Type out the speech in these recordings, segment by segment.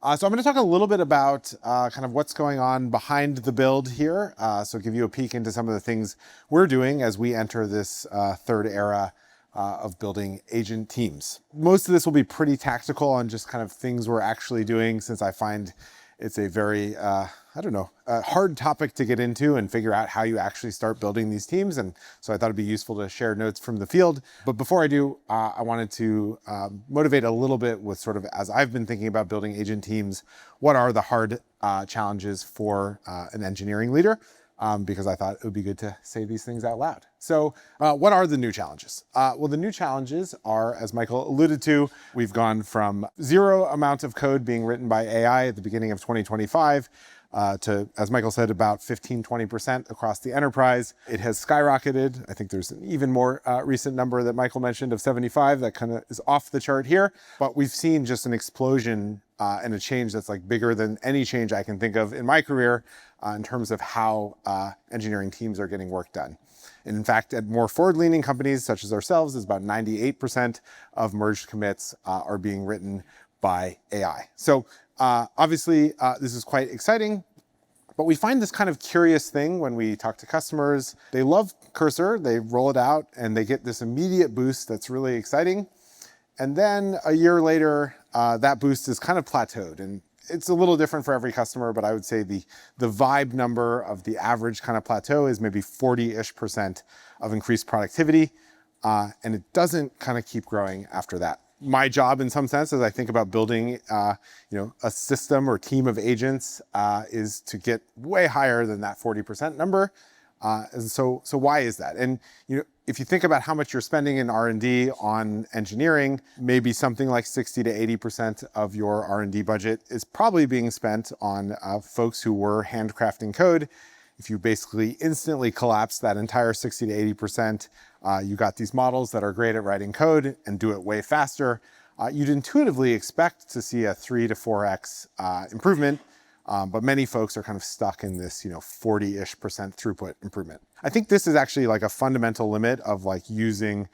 So I'm going to talk a little bit about kind of what's going on behind the build here. So give you a peek into some of the things we're doing as we enter this third era of building agent teams. Most of this will be pretty tactical on just kind of things we're actually doing, since I find it's a very, hard topic to get into and figure out how you actually start building these teams. And so I thought it'd be useful to share notes from the field. But before I do, I wanted to motivate a little bit with sort of, as I've been thinking about building agent teams, what are the hard challenges for an engineering leader? Because I thought it would be good to say these things out loud. So what are the new challenges? Well, the new challenges are, as Michael alluded to, we've gone from zero amount of code being written by AI at the beginning of 2025 to, as Michael said, about 15-20% across the enterprise. It has skyrocketed. I think there's an even more recent number that Michael mentioned of 75 that kind of is off the chart here. But we've seen just an explosion and a change that's like bigger than any change I can think of in my career in terms of how engineering teams are getting work done. And in fact, at more forward-leaning companies such as ourselves, is about 98% of merged commits are being written by AI. So obviously, this is quite exciting, but we find this kind of curious thing when we talk to customers. They love Cursor, they roll it out, and they get this immediate boost that's really exciting. And then a year later, that boost is kind of plateaued. And it's a little different for every customer, but I would say the vibe number of the average kind of plateau is maybe 40-ish% of increased productivity. And it doesn't kind of keep growing after that. My job, in some sense, as I think about building a system or team of agents, is to get way higher than that 40% number. And so why is that? And if you think about how much you're spending in R&D on engineering, maybe something like 60 to 80% of your R&D budget is probably being spent on folks who were handcrafting code. If you basically instantly collapse that entire 60 to 80%, you got these models that are great at writing code and do it way faster. You'd intuitively expect to see a 3 to 4x improvement. But many folks are kind of stuck in this, 40-ish% throughput improvement. I think this is actually like a fundamental limit of like using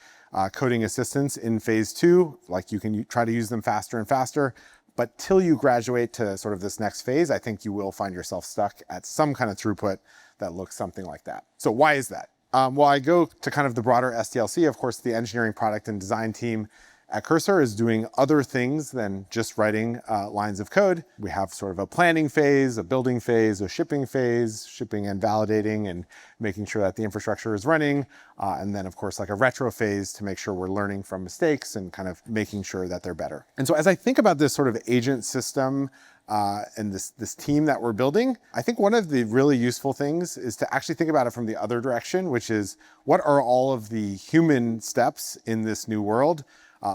coding assistants in phase 2. Like you can try to use them faster and faster, but till you graduate to sort of this next phase, I think you will find yourself stuck at some kind of throughput that looks something like that. So why is that? Well, I go to kind of the broader SDLC. Of course, the engineering product and design team at Cursor is doing other things than just writing lines of code. We have sort of a planning phase, a building phase, a shipping phase, shipping and validating and making sure that the infrastructure is running. And then of course, like a retro phase to make sure we're learning from mistakes and kind of making sure that they're better. And so as I think about this sort of agent system and this team that we're building, I think one of the really useful things is to actually think about it from the other direction, which is what are all of the human steps in this new world?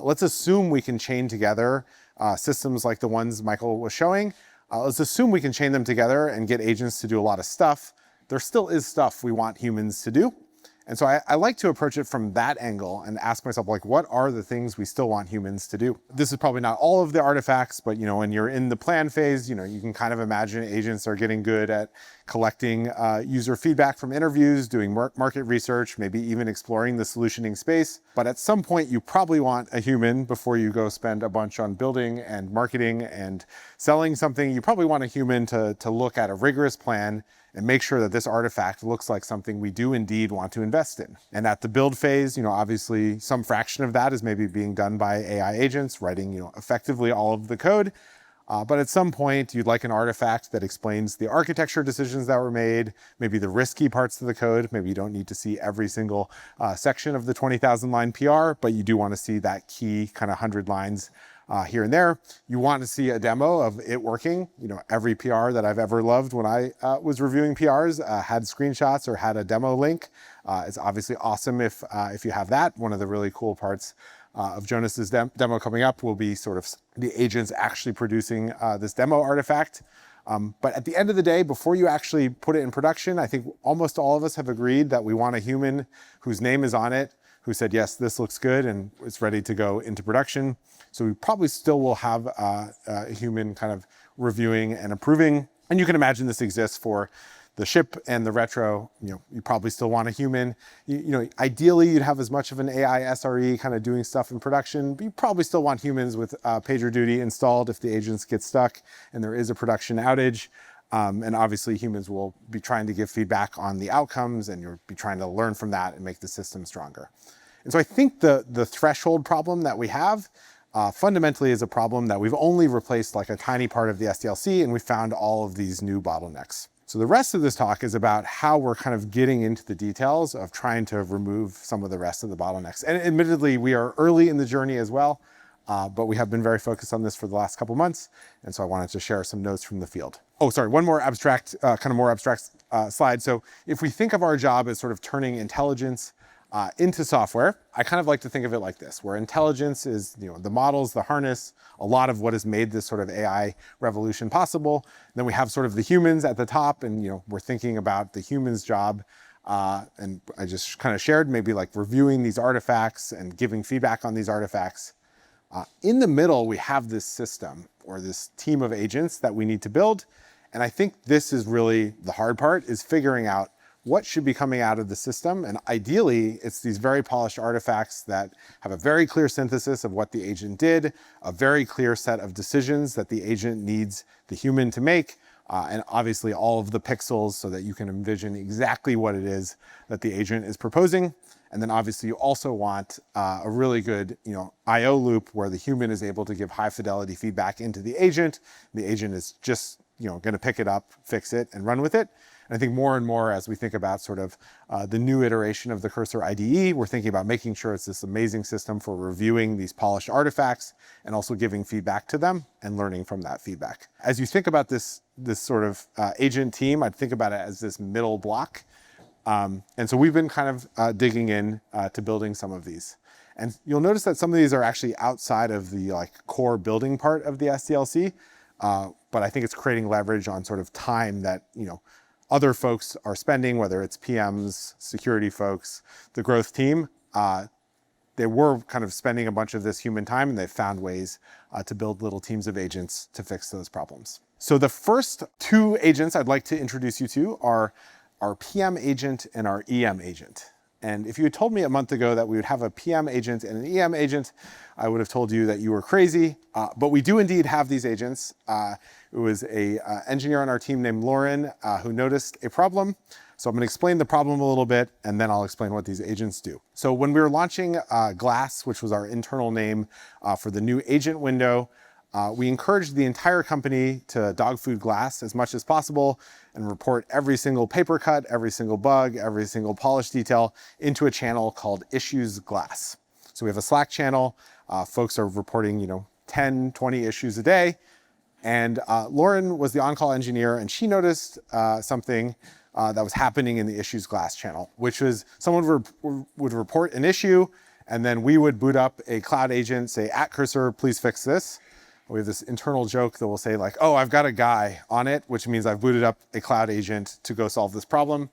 Let's assume we can chain together systems like the ones Michael was showing. Let's assume we can chain them together and get agents to do a lot of stuff. There still is stuff we want humans to do. And so I like to approach it from that angle and ask myself, like, what are the things we still want humans to do? This is probably not all of the artifacts, but when you're in the plan phase, you can kind of imagine agents are getting good at collecting user feedback from interviews, doing market research, maybe even exploring the solutioning space. But at some point, you probably want a human before you go spend a bunch on building and marketing and selling something. You probably want a human to look at a rigorous plan and make sure that this artifact looks like something we do indeed want to invest in. And at the build phase, obviously some fraction of that is maybe being done by AI agents writing, effectively all of the code. But at some point, you'd like an artifact that explains the architecture decisions that were made, maybe the risky parts of the code. Maybe you don't need to see every single section of the 20,000 line PR, but you do want to see that key kind of 100 lines here and there. You want to see a demo of it working. Every PR that I've ever loved when I was reviewing PRs had screenshots or had a demo link. It's obviously awesome if you have that. One of the really cool parts of Jonas's demo coming up will be sort of the agents actually producing this demo artifact. But at the end of the day, before you actually put it in production, I think almost all of us have agreed that we want a human whose name is on it, who said, yes, this looks good and it's ready to go into production. So we probably still will have a human kind of reviewing and approving. And you can imagine this exists for the ship and the retro, you probably still want a human. Ideally, you'd have as much of an AI SRE kind of doing stuff in production, but you probably still want humans with PagerDuty installed if the agents get stuck and there is a production outage. And obviously, humans will be trying to give feedback on the outcomes, and you'll be trying to learn from that and make the system stronger. And so I think the threshold problem that we have fundamentally is a problem that we've only replaced like a tiny part of the SDLC, and we found all of these new bottlenecks. So the rest of this talk is about how we're kind of getting into the details of trying to remove some of the rest of the bottlenecks. And admittedly, we are early in the journey as well, but we have been very focused on this for the last couple months. And so I wanted to share some notes from the field. Oh, sorry, one more abstract, slide. So if we think of our job as sort of turning intelligence into software, I kind of like to think of it like this, where intelligence is the models, the harness, a lot of what has made this sort of AI revolution possible. Then we have sort of the humans at the top, and we're thinking about the human's job. And I just kind of shared maybe like reviewing these artifacts and giving feedback on these artifacts. In the middle, we have this system or this team of agents that we need to build. And I think this is really the hard part, is figuring out what should be coming out of the system. And ideally, it's these very polished artifacts that have a very clear synthesis of what the agent did, a very clear set of decisions that the agent needs the human to make, and obviously all of the pixels so that you can envision exactly what it is that the agent is proposing. And then obviously you also want a really good I/O loop where the human is able to give high fidelity feedback into the agent. The agent is just going to pick it up, fix it, and run with it. And I think more and more as we think about sort of the new iteration of the Cursor IDE, we're thinking about making sure it's this amazing system for reviewing these polished artifacts and also giving feedback to them and learning from that feedback. As you think about this sort of agent team, I'd think about it as this middle block. And so we've been kind of digging in to building some of these. And you'll notice that some of these are actually outside of the core building part of the SDLC, but I think it's creating leverage on sort of time that other folks are spending, whether it's PMs, security folks, the growth team. They were kind of spending a bunch of this human time, and they've found ways to build little teams of agents to fix those problems. So the first two agents I'd like to introduce you to are our PM agent and our EM agent. And if you had told me a month ago that we would have a PM agent and an EM agent, I would have told you that you were crazy. But we do indeed have these agents. It was an engineer on our team named Lauren who noticed a problem. So I'm going to explain the problem a little bit, and then I'll explain what these agents do. So when we were launching Glass, which was our internal name for the new agent window, we encouraged the entire company to dog food Glass as much as possible and report every single paper cut, every single bug, every single polish detail into a channel called Issues Glass. So we have a Slack channel. Folks are reporting 10, 20 issues a day. And Lauren was the on-call engineer, and she noticed something that was happening in the Issues Glass channel, which was someone would report an issue, and then we would boot up a cloud agent, say, @Cursor, please fix this. We have this internal joke that will say like, oh, I've got a guy on it, which means I've booted up a cloud agent to go solve this problem.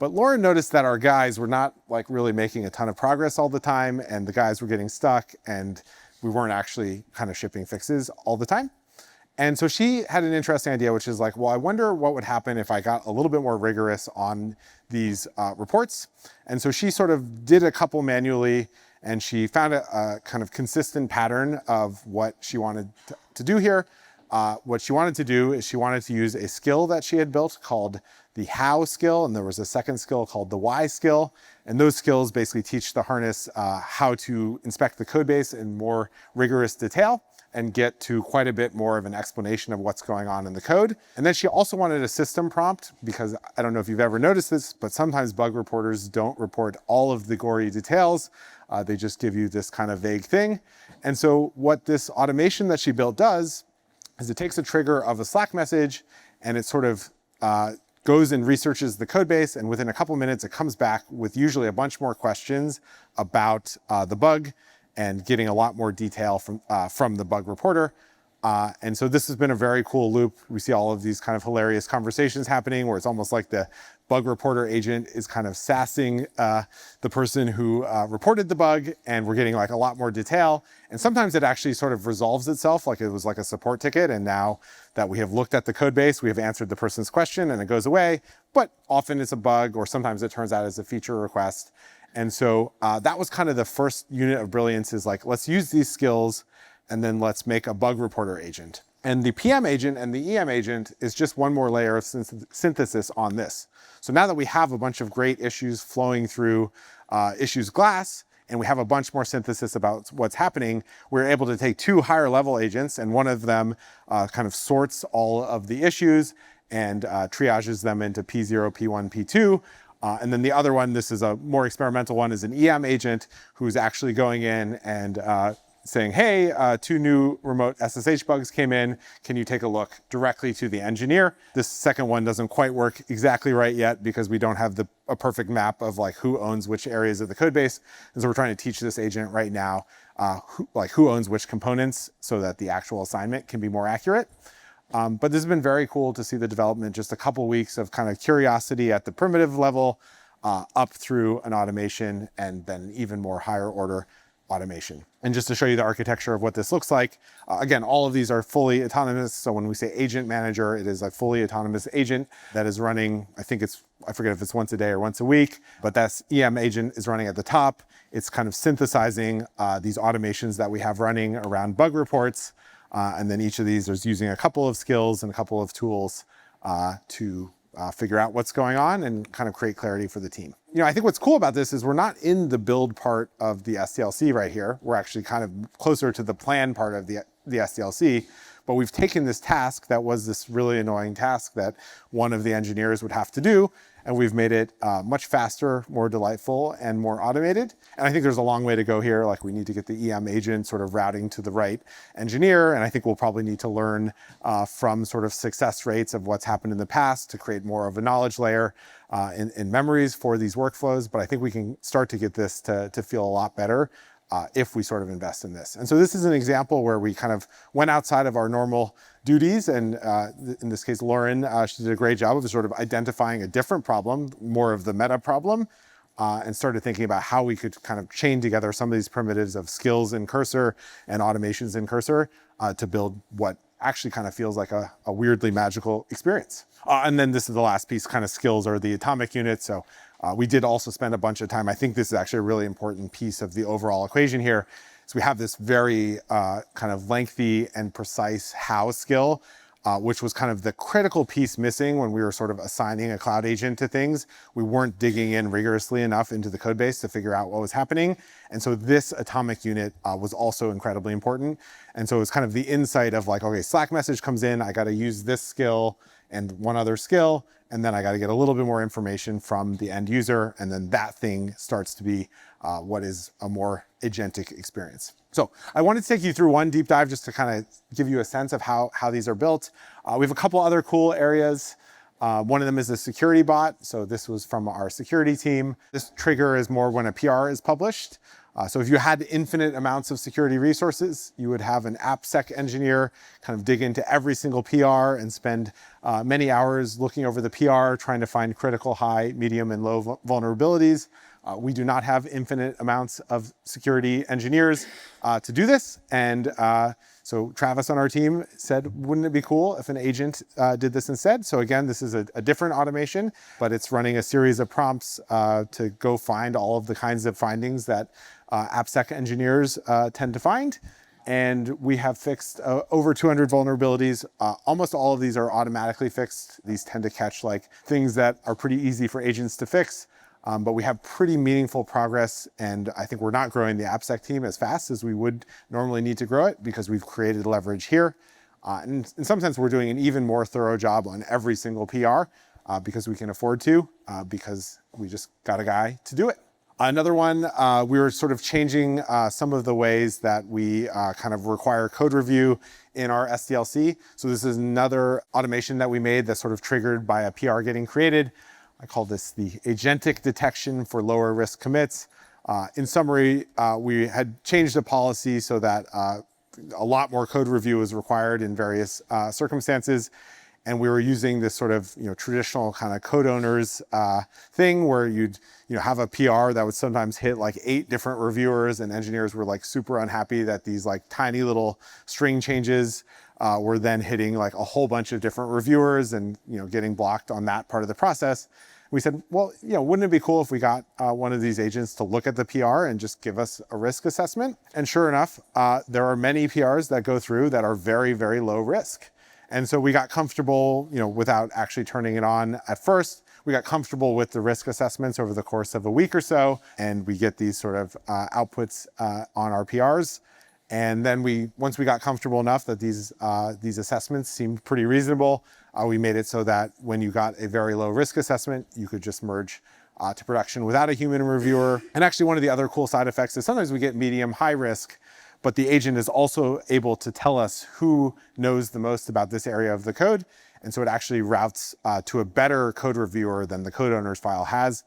But Lauren noticed that our guys were not really making a ton of progress all the time, and the guys were getting stuck, and we weren't actually kind of shipping fixes all the time. And so she had an interesting idea, which is well, I wonder what would happen if I got a little bit more rigorous on these reports. And so she sort of did a couple manually, and she found a kind of consistent pattern of what she wanted to do here. What she wanted to do is she wanted to use a skill that she had built called the how skill, and there was a second skill called the why skill. And those skills basically teach the harness how to inspect the code base in more rigorous detail and get to quite a bit more of an explanation of what's going on in the code. And then she also wanted a system prompt, because I don't know if you've ever noticed this, but sometimes bug reporters don't report all of the gory details. They just give you this kind of vague thing. And so what this automation that she built does is it takes a trigger of a Slack message, and it sort of goes and researches the code base, and within a couple minutes, it comes back with usually a bunch more questions about the bug and getting a lot more detail from the bug reporter. And so this has been a very cool loop. We see all of these kind of hilarious conversations happening where it's almost like the bug reporter agent is kind of sassing the person who reported the bug, and we're getting like a lot more detail. And sometimes it actually sort of resolves itself, like it was like a support ticket. And now that we have looked at the code base, we have answered the person's question and it goes away. But often it's a bug, or sometimes it turns out as a feature request. And so that was kind of the first unit of brilliance, is like, let's use these skills and then let's make a bug reporter agent. And the PM agent and the EM agent is just one more layer of synthesis on this. So now that we have a bunch of great issues flowing through issues glass, and we have a bunch more synthesis about what's happening, we're able to take two higher level agents, and one of them kind of sorts all of the issues and triages them into P0, P1, P2. And then the other one, this is a more experimental one, is an EM agent who's actually going in and saying, hey, 2 new remote SSH bugs came in. Can you take a look directly to the engineer? This second one doesn't quite work exactly right yet because we don't have a perfect map of like who owns which areas of the code base. And so we're trying to teach this agent right now who owns which components so that the actual assignment can be more accurate. But this has been very cool to see the development, just a couple weeks of kind of curiosity at the primitive level up through an automation, and then even more higher order automation. And just to show you the architecture of what this looks like, again, all of these are fully autonomous. So when we say agent manager, it is a fully autonomous agent that is running, I forget if it's once a day or once a week, but that's EM agent is running at the top. It's kind of synthesizing these automations that we have running around bug reports. And then each of these is using a couple of skills and a couple of tools to figure out what's going on and kind of create clarity for the team. You know, I think what's cool about this is we're not in the build part of the SDLC right here. We're actually kind of closer to the plan part of the SDLC, but we've taken this task that was this really annoying task that one of the engineers would have to do, and we've made it much faster, more delightful, and more automated. And I think there's a long way to go here. Like, we need to get the EM agent sort of routing to the right engineer, and I think we'll probably need to learn from sort of success rates of what's happened in the past to create more of a knowledge layer in memories for these workflows. But I think we can start to get this to feel a lot better if we sort of invest in this. And so this is an example where we kind of went outside of our normal duties. And in this case, Lauren, she did a great job of sort of identifying a different problem, more of the meta problem, and started thinking about how we could kind of chain together some of these primitives of skills in Cursor and automations in Cursor to build what actually kind of feels like a weirdly magical experience. And then this is the last piece, kind of skills are the atomic unit. So we did also spend a bunch of time. I think this is actually a really important piece of the overall equation here. So we have this very kind of lengthy and precise how skill, which was kind of the critical piece missing when we were sort of assigning a cloud agent to things. We weren't digging in rigorously enough into the code base to figure out what was happening. And so this atomic unit was also incredibly important. And so it was kind of the insight of like, okay, Slack message comes in, I got to use this skill and one other skill, and then I got to get a little bit more information from the end user, and then that thing starts to be what is a more agentic experience. So I wanted to take you through one deep dive just to kind of give you a sense of how these are built. We have a couple other cool areas. One of them is the security bot. So this was from our security team. This trigger is more when a PR is published. So if you had infinite amounts of security resources, you would have an AppSec engineer kind of dig into every single PR and spend many hours looking over the PR, trying to find critical high, medium, and low vulnerabilities. We do not have infinite amounts of security engineers to do this. And so Travis on our team said, wouldn't it be cool if an agent did this instead? So again, this is a different automation, but it's running a series of prompts to go find all of the kinds of findings that AppSec engineers tend to find. And we have fixed over 200 vulnerabilities. Almost all of these are automatically fixed. These tend to catch like things that are pretty easy for agents to fix. But we have pretty meaningful progress, and I think we're not growing the AppSec team as fast as we would normally need to grow it because we've created leverage here. And in some sense, we're doing an even more thorough job on every single PR because we can afford to, because we just got a guy to do it. Another one, we were sort of changing some of the ways that we kind of require code review in our SDLC. So this is another automation that we made that's sort of triggered by a PR getting created. I call this the Agentic detection for lower risk commits. In summary, we had changed the policy so that a lot more code review was required in various circumstances. And we were using this sort of traditional kind of code owners thing where you'd have a PR that would sometimes hit like 8 different reviewers, and engineers were like super unhappy that these like tiny little string changes were then hitting like a whole bunch of different reviewers and getting blocked on that part of the process. We said, well, wouldn't it be cool if we got one of these agents to look at the PR and just give us a risk assessment? And sure enough, there are many PRs that go through that are very, very low risk. And so we got comfortable, without actually turning it on at first. We got comfortable with the risk assessments over the course of a week or so, and we get these sort of outputs on our PRs. And then once we got comfortable enough that these assessments seemed pretty reasonable, we made it so that when you got a very low risk assessment, you could just merge to production without a human reviewer. And actually, one of the other cool side effects is sometimes we get medium high risk, but the agent is also able to tell us who knows the most about this area of the code. And so it actually routes to a better code reviewer than the code owner's file has,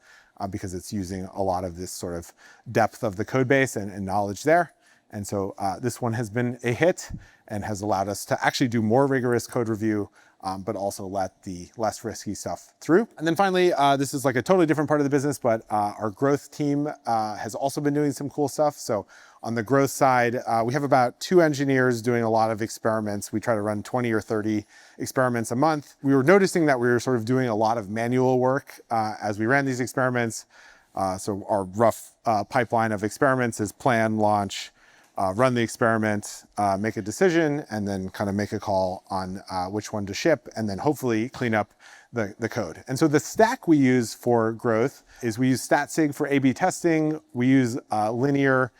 because it's using a lot of this sort of depth of the code base and knowledge there. And so this one has been a hit and has allowed us to actually do more rigorous code review, but also let the less risky stuff through. And then finally, this is like a totally different part of the business, but our growth team has also been doing some cool stuff. So on the growth side, we have about 2 engineers doing a lot of experiments. We try to run 20 or 30 experiments a month. We were noticing that we were sort of doing a lot of manual work as we ran these experiments. So our rough pipeline of experiments is plan, launch, run the experiment, make a decision, and then kind of make a call on which one to ship, and then hopefully clean up the code. And so the stack we use for growth is we use StatSig for A/B testing. We use Linear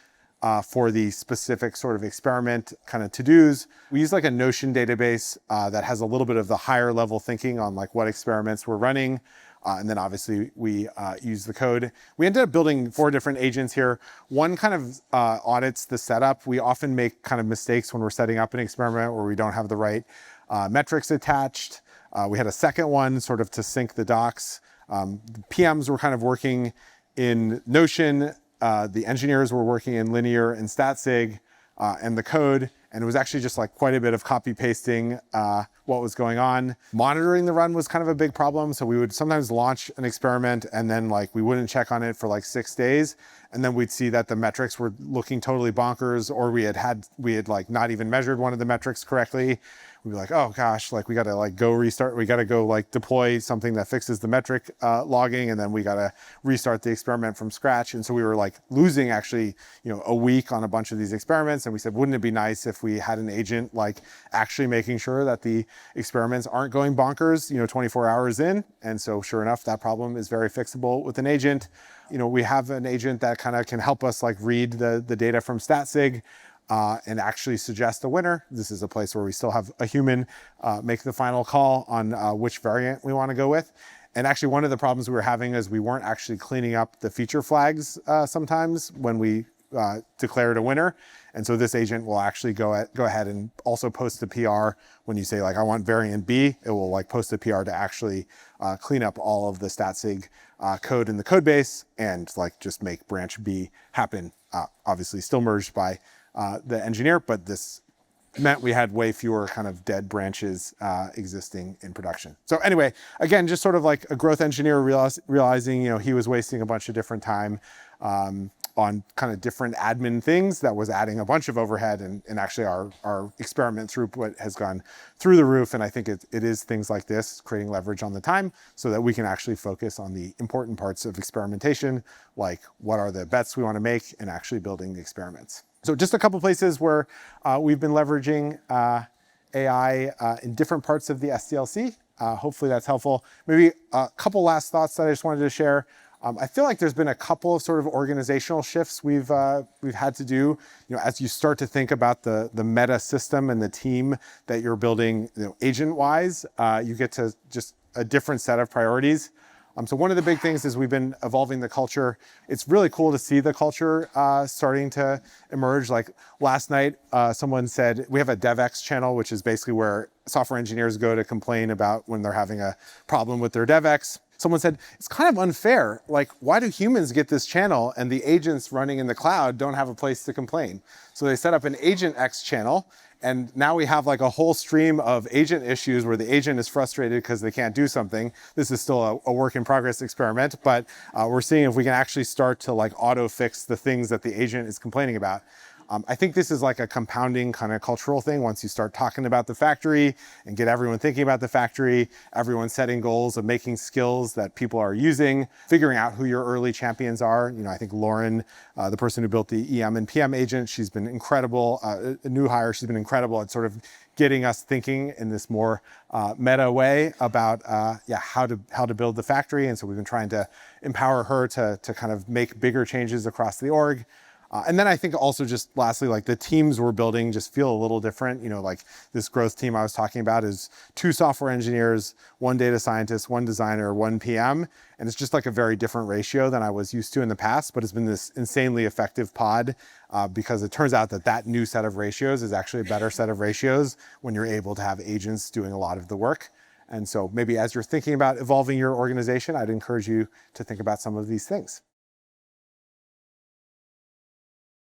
for the specific sort of experiment kind of to-dos. We use like a Notion database that has a little bit of the higher level thinking on like what experiments we're running. And then obviously we use the code. We ended up building 4 different agents here. One kind of audits the setup. We often make kind of mistakes when we're setting up an experiment where we don't have the right metrics attached. We had a second one sort of to sync the docs. The PMs were kind of working in Notion. The engineers were working in Linear and StatSig and the code. And it was actually just like quite a bit of copy pasting what was going on. Monitoring the run was kind of a big problem. So we would sometimes launch an experiment and then like we wouldn't check on it for like 6 days. And then we'd see that the metrics were looking totally bonkers, or we had like not even measured one of the metrics correctly. We'd be like, oh gosh, like we gotta like go restart. We gotta go like deploy something that fixes the metric logging, and then we gotta restart the experiment from scratch. And so we were like losing actually, a week on a bunch of these experiments. And we said, wouldn't it be nice if we had an agent like actually making sure that the experiments aren't going bonkers, 24 hours in? And so sure enough, that problem is very fixable with an agent. We have an agent that kind of can help us like read the data from StatSig and actually suggest a winner. This is a place where we still have a human make the final call on which variant we want to go with. And actually one of the problems we were having is we weren't actually cleaning up the feature flags sometimes when we declared a winner. And so this agent will actually go ahead and also post a PR when you say like, I want variant B, it will like post a PR to actually clean up all of the StatSig code in the code base and like just make branch B happen. Obviously still merged by the engineer, but this meant we had way fewer kind of dead branches existing in production. So anyway, again, just sort of like a growth engineer realizing, he was wasting a bunch of different time on kind of different admin things that was adding a bunch of overhead, and actually our experiment throughput has gone through the roof. And I think it is things like this, creating leverage on the time so that we can actually focus on the important parts of experimentation, like what are the bets we want to make and actually building the experiments. So just a couple places where we've been leveraging AI in different parts of the SDLC. Hopefully that's helpful. Maybe a couple last thoughts that I just wanted to share. I feel like there's been a couple of sort of organizational shifts we've had to do. As you start to think about the meta system and the team that you're building, agent-wise, you get to just a different set of priorities. So one of the big things is we've been evolving the culture. It's really cool to see the culture starting to emerge. Like last night, someone said, we have a DevX channel, which is basically where software engineers go to complain about when they're having a problem with their DevX. someone said, it's kind of unfair. Like, why do humans get this channel and the agents running in the cloud don't have a place to complain? So they set up an Agent channel, and now we have like a whole stream of agent issues where the agent is frustrated because they can't do something. This is still a work in progress experiment, but we're seeing if we can actually start to like auto fix the things that the agent is complaining about. I think this is like a compounding kind of cultural thing. Once you start talking about the factory and get everyone thinking about the factory, everyone setting goals of making skills that people are using, figuring out who your early champions are. You know, I think Lauren, the person who built the EM and PM agent, she's been incredible. A new hire, she's been incredible at sort of getting us thinking in this more meta way about how to build the factory. And so we've been trying to empower her to kind of make bigger changes across the org. And then I think also just lastly, like the teams we're building just feel a little different. You know, like this growth team I was talking about is 2 software engineers, 1 data scientist, 1 designer, 1 PM. And it's just like a very different ratio than I was used to in the past, but it's been this insanely effective pod because it turns out that that new set of ratios is actually a better set of ratios when you're able to have agents doing a lot of the work. And so maybe as you're thinking about evolving your organization, I'd encourage you to think about some of these things.